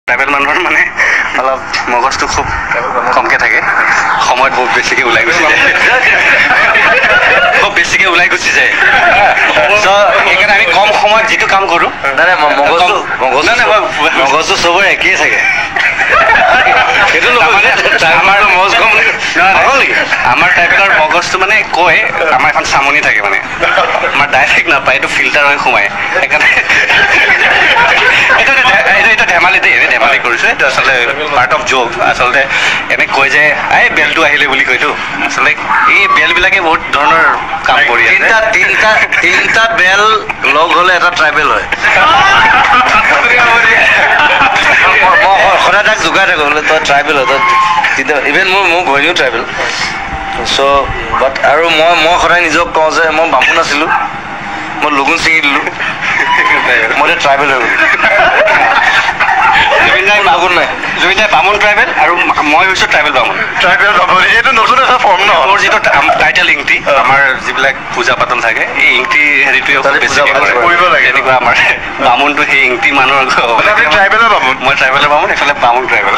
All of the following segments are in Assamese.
ট্ৰাইবেল মানুহৰ মানে অলপ মগজটো খুব কমকৈ থাকে, সময়ত বহুত বেছিকৈ ওলাই গুচি যায়, খুব বেছিকৈ ওলাই গুচি যায়। চ' সেইকাৰণে আমি কম সময়ত যিটো কাম কৰোঁ, মগজটো চবৰে একেই থাকে। সেইটো আমাৰ ট্ৰাইবেলৰ মগজটো মানে কয় আমাৰ এখন চামনি থাকে, মানে আমাৰ ডাইৰেক্ট নাপায়, এইটো ফিল্টাৰ হৈ সোমায়। সেইকাৰণে এইটো ধেমালি দেই, এনে ধেমালি কৰিছোঁ, এইটো আচলতে পাৰ্ট অফ জ'ক। আচলতে এনে কয় যে এই বেলটো আহিলে বুলি কয়তো, আচলতে এই বেলবিলাকে বহুত ধৰণৰ কাম কৰি আছে। তিনিটা বেল লগ হ'লে এটা ট্ৰাইবেল হয়। মই সদায় তাক জোকাই থাকোঁ, বোলে তই ট্ৰাইবেল হয়, তই ইভেন মোৰ ঘৈণীও ট্ৰাইবেল। চ' বাট আৰু মই সদায় নিজক কওঁ যে মই বামুণ আছিলোঁ, মই লগুণ ছিঙি দিলোঁ, মই এতিয়া ট্ৰাইবেল হৈ গ'লোঁ। জুবিন দাই বামুণ ট্ৰাইবেল আৰু মই হৈছোঁ ট্ৰাইবেল বামুণ। এইটো নতুন এটা ফৰ্ম ন। মোৰ যিটো টাইটেল ইংটি, আমাৰ যিবিলাক পূজা পাতল থাকে, এই ইংটি হেৰিটোৱে বেছিকৈ কৰিব লাগে। তেনেকুৱা আমাৰ বামুণটো সেই ইংটি মানুহৰ ট্ৰাইবেলৰ বামুণ, মই ট্ৰাইবেলৰ বামুণ, এইফালে বামুণ ট্ৰাইবেল।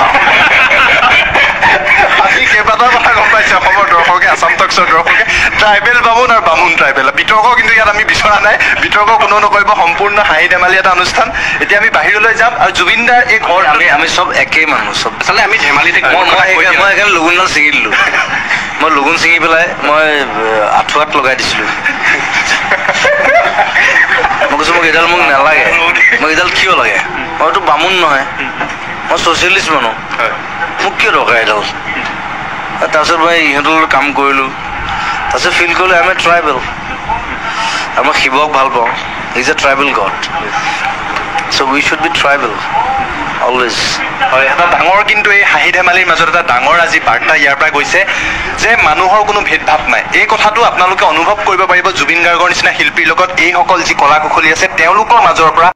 আজি কেইবাটাও কথা গম পাইছে অসমৰ দৰ্শকে, আছাম টক্সৰ দৰ্শকে, ট্ৰাইবেল বামুণ আৰু বামুণ ট্ৰাইবেল। বিতৰ্ক কিন্তু ইয়াত আমি বিচৰা নাই, বিতৰ্ক কোনো নকৰিব, সম্পূৰ্ণ হাঁহি ধেমালি এটা অনুষ্ঠান। এতিয়া আমি বাহিৰলৈ যাম আৰু জুবিন দাৰ এই ঘৰ, আমি চব একেই মানুহ, চব আচলতে আমি ধেমালিতে। মই সেইকাৰণে লগুণডাল ছিঙি দিলোঁ, মই লগুণ ছিঙি পেলাই মই আঁঠুৱাত লগাই দিছিলোঁ। মই কৈছোঁ মোক এইডাল মোক নালাগে, মোক এইডাল কিয় লাগে, মইতো বামুণ নহয়, মই ছ'চিয়েলিষ্ট মানুহ, মোক কিয় দৰকাৰ এইডাল। তাৰপিছত মই ইহঁতৰ লগত কাম কৰিলোঁ, তাৰপিছত ফিল কৰিলোঁ আই এম এ ট্ৰাইবেল। আৰু মই শিৱক ভাল পাওঁ, he is a tribal god, so' we should be tribal always. হয়, এটা ডাঙৰ কিন্তু এই হাঁহি ধেমালিৰ মাজত এটা ডাঙৰ আজি বাৰ্তা ইয়াৰ পৰা গৈছে যে মানুহৰ কোনো ভেদভাৱ নাই। এই কথাটো আপোনালোকে অনুভৱ কৰিব পাৰিব জুবিন গাৰ্গৰ নিচিনা শিল্পীৰ লগত এইসকল যি কলা কুশলী আছে তেওঁলোকৰ মাজৰ পৰা।